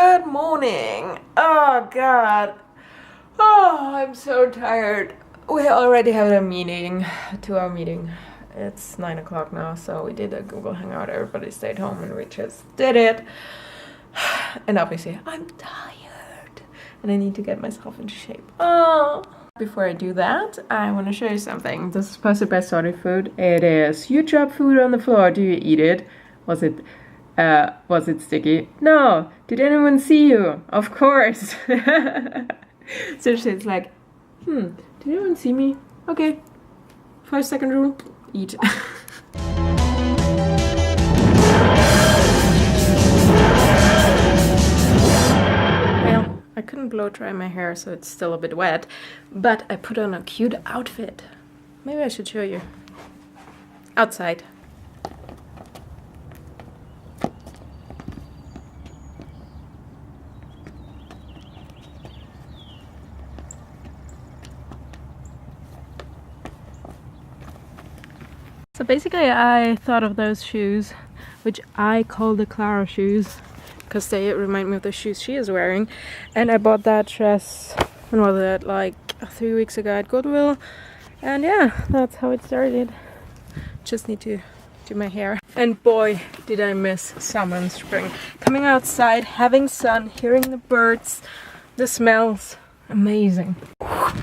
Good morning. Oh god. Oh, I'm so tired. We already had a meeting, a 2-hour meeting. It's 9 o'clock now, so we did a Google Hangout. Everybody stayed home and we just did it. And obviously, I'm tired and I need to get myself into shape. Oh. Before I do that, I want to show you something. This is sponsored by Sorry Food. It is, you drop food on the floor, do you eat it? Was it sticky? No. Did anyone see you? Of course. So it's like, did anyone see me? Okay. 5-second rule. Eat. Well, I couldn't blow dry my hair, so it's still a bit wet. But I put on a cute outfit. Maybe I should show you. Outside. So basically I thought of those shoes, which I call the Clara shoes, because they remind me of the shoes she is wearing. And I bought that dress, when was it, like 3 weeks ago at Goodwill. And yeah, that's how it started. Just need to do my hair. And boy, did I miss summer and spring. Coming outside, having sun, hearing the birds, the smells. Amazing.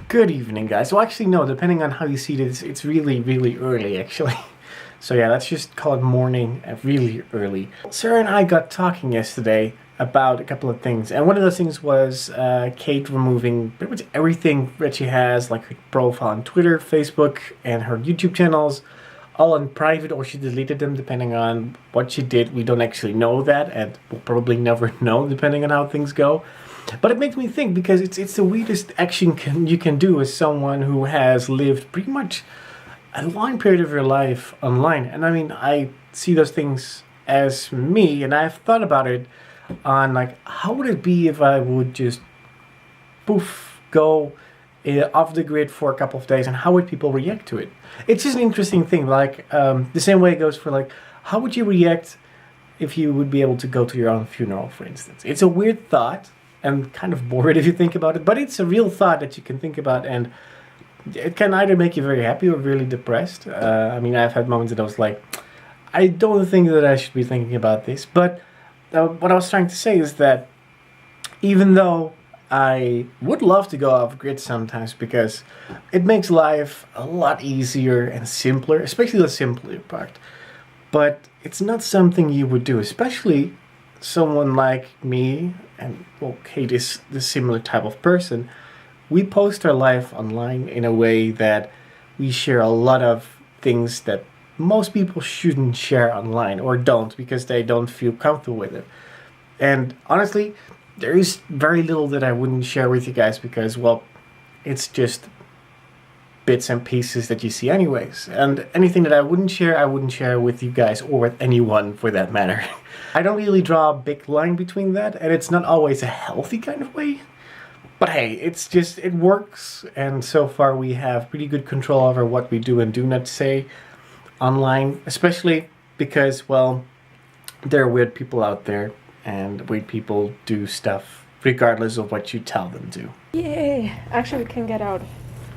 Good evening, guys. Well, actually, no, depending on how you see this, it's really, really early, actually. So yeah, let's just call it morning, really early. Sarah and I got talking yesterday about a couple of things. And one of those things was Kate removing pretty much everything that she has, like her profile on Twitter, Facebook, and her YouTube channels, all on private, or she deleted them, depending on what she did. We don't actually know that, and we'll probably never know, depending on how things go. But it makes me think, because it's the weirdest action you can do as someone who has lived pretty much a long period of your life online. And I mean, I see those things as me, and I've thought about it on, like, how would it be if I would just poof, go off the grid for a couple of days, and how would people react to it? It's just an interesting thing, like, the same way it goes for, like, how would you react if you would be able to go to your own funeral, for instance? It's a weird thought, and kind of bored if you think about it, but it's a real thought that you can think about, and it can either make you very happy or really depressed. I mean, I've had moments that I was like, I don't think that I should be thinking about this, but what I was trying to say is that even though I would love to go off grid sometimes, because it makes life a lot easier and simpler, especially the simpler part, but it's not something you would do, especially someone like me, and well, Kate is the similar type of person. We post our life online in a way that we share a lot of things that most people shouldn't share online, or don't, because they don't feel comfortable with it. And honestly, there is very little that I wouldn't share with you guys, because, well, it's just bits and pieces that you see anyways. And anything that I wouldn't share with you guys, or with anyone for that matter. I don't really draw a big line between that, and it's not always a healthy kind of way. But hey, it's just, it works, and so far we have pretty good control over what we do and do not say online, especially because, well, there are weird people out there, and weird people do stuff regardless of what you tell them to. Yay! Actually, we can get out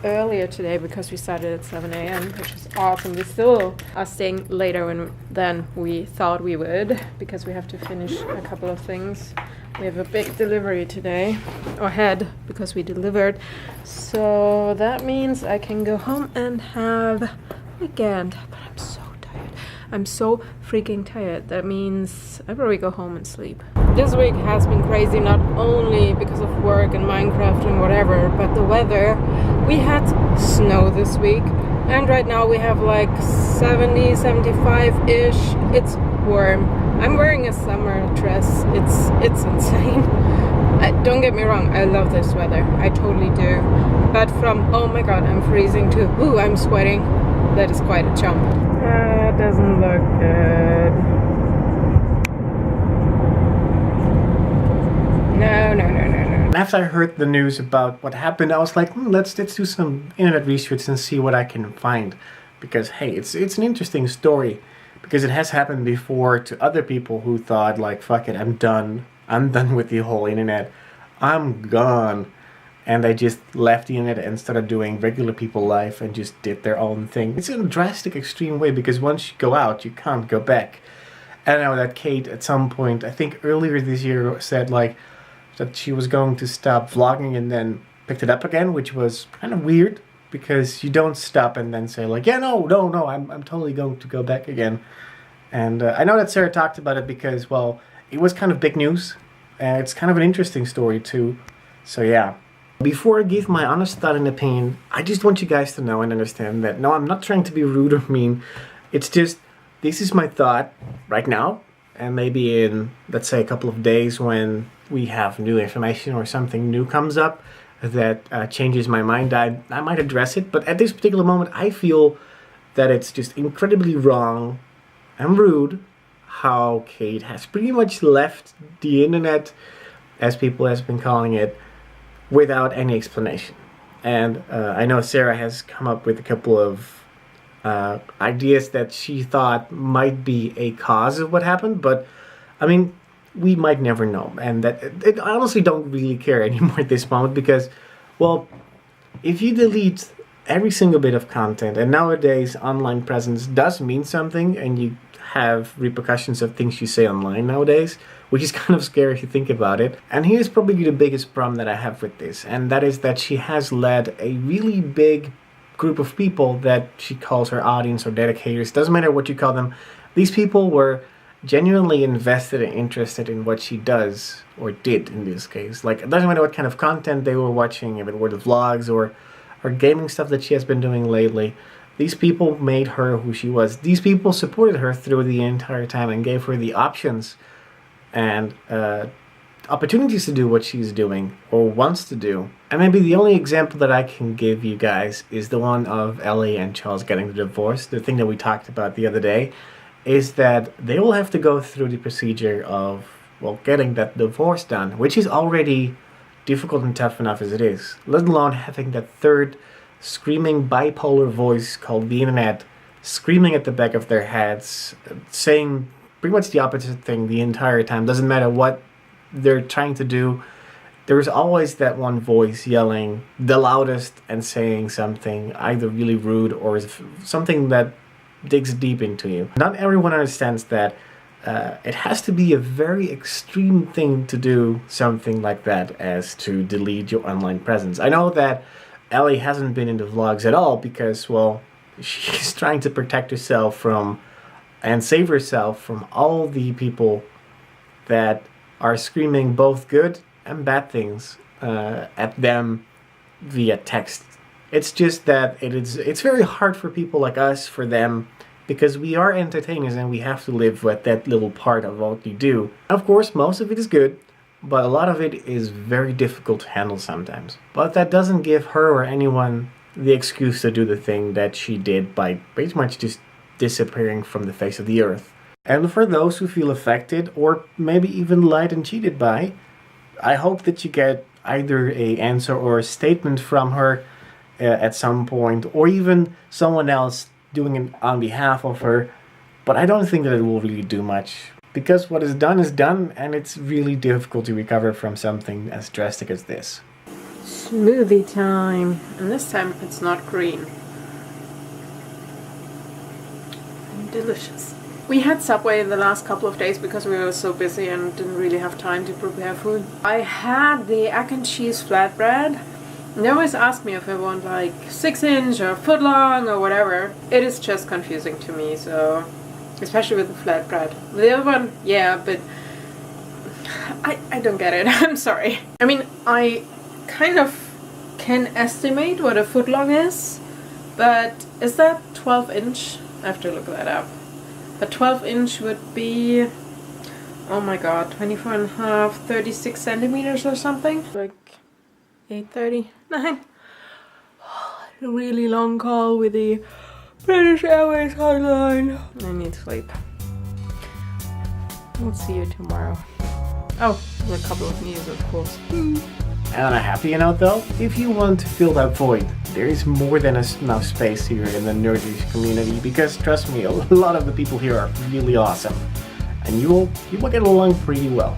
earlier today because we started at 7 a.m, which is awesome. We still are staying later than we thought we would, because we have to finish a couple of things. We have a big delivery today, or had, because we delivered. So that means I can go home and have a weekend. But I'm so tired. I'm so freaking tired. That means I probably go home and sleep. This week has been crazy, not only because of work and Minecraft and whatever, but the weather. We had snow this week, and right now we have like 70, 75-ish. It's warm. I'm wearing a summer dress. It's insane. Don't get me wrong, I love this weather. I totally do. But from, oh my god, I'm freezing, to, ooh, I'm sweating, that is quite a jump. That doesn't look good. No. After I heard the news about what happened, I was like, let's do some internet research and see what I can find. Because, hey, it's an interesting story. Because it has happened before to other people who thought, like, fuck it, I'm done. I'm done with the whole internet. I'm gone. And they just left the internet and started doing regular people life and just did their own thing. It's in a drastic, extreme way because once you go out, you can't go back. And I know that Kate at some point, I think earlier this year, said like that she was going to stop vlogging and then picked it up again, which was kind of weird because you don't stop and then say like, yeah, no, I'm totally going to go back again. And I know that Sarah talked about it because, well, it was kind of big news. And it's kind of an interesting story too. So yeah. Before I give my honest thought and opinion, I just want you guys to know and understand that, no, I'm not trying to be rude or mean. It's just, this is my thought right now. And maybe in, let's say, a couple of days when we have new information or something new comes up that changes my mind, I might address it. But at this particular moment, I feel that it's just incredibly wrong and rude how Kate has pretty much left the internet, as people have been calling it, without any explanation. And I know Sarah has come up with a couple of ideas that she thought might be a cause of what happened, but I mean, we might never know. And that I honestly don't really care anymore at this moment because, well, if you delete every single bit of content, and nowadays online presence does mean something, and you have repercussions of things you say online nowadays, which is kind of scary if you think about it. And here's probably the biggest problem that I have with this, and that is that she has led a really big group of people that she calls her audience or dedicators. Doesn't matter what you call them. These people were genuinely invested and interested in what she does, or did in this case. Like, it doesn't matter what kind of content they were watching, if it were the vlogs or gaming stuff that she has been doing lately. These people made her who she was. These people supported her through the entire time and gave her the options and opportunities to do what she's doing or wants to do. And maybe the only example that I can give you guys is the one of Ellie and Charles getting the divorce. The thing that we talked about the other day is that they will have to go through the procedure of, well, getting that divorce done, which is already difficult and tough enough as it is, let alone having that third screaming bipolar voice called the internet screaming at the back of their heads, saying pretty much the opposite thing the entire time. Doesn't matter what they're trying to do, there's always that one voice yelling the loudest and saying something either really rude or something that digs deep into you. Not everyone understands that it has to be a very extreme thing to do something like that as to delete your online presence. I know that Ellie hasn't been in the vlogs at all because, well, she's trying to protect herself from and save herself from all the people that are screaming both good and bad things at them via text. It's just that it's very hard for people like us, for them, because we are entertainers and we have to live with that little part of what we do. Of course, most of it is good, but a lot of it is very difficult to handle sometimes. But that doesn't give her or anyone the excuse to do the thing that she did by pretty much just disappearing from the face of the earth. And for those who feel affected or maybe even lied and cheated by, I hope that you get either an answer or a statement from her at some point, or even someone else doing it on behalf of her. But I don't think that it will really do much, because what is done, and it's really difficult to recover from something as drastic as this. Smoothie time. And this time it's not green. Delicious. We had Subway the last couple of days because we were so busy and didn't really have time to prepare food. I had the egg and cheese flatbread. They always ask me if I want like 6-inch or foot long or whatever. It is just confusing to me, so especially with the flatbread. The other one, yeah, but I don't get it. I'm sorry. I mean, I kind of can estimate what a foot long is, but is that 12-inch? I have to look that up. A 12-inch would be, oh my god, 24 and a half, 36 centimeters or something. Like 8:39. A really long call with the British Airways hotline. I need sleep. We'll see you tomorrow. Oh, and a couple of news, of course. And on a happier note though, if you want to fill that void, there is more than enough space here in the Nerdish community, because trust me, a lot of the people here are really awesome. And you will get along pretty well.